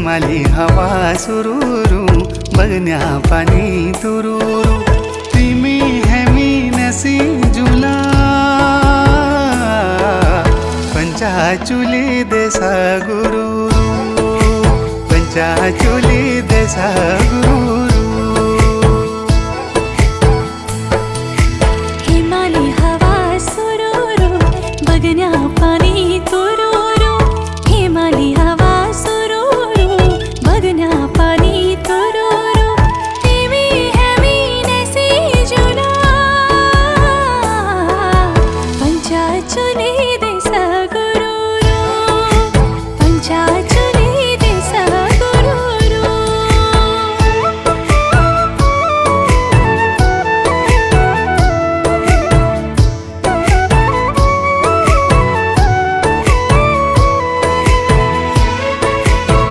माली हवा सुरूरू बगन्या पानी तुरूरू तिमी हेमी नसी जुला पंचाचुली देसा गुरु पंचाचुली देसा गुरु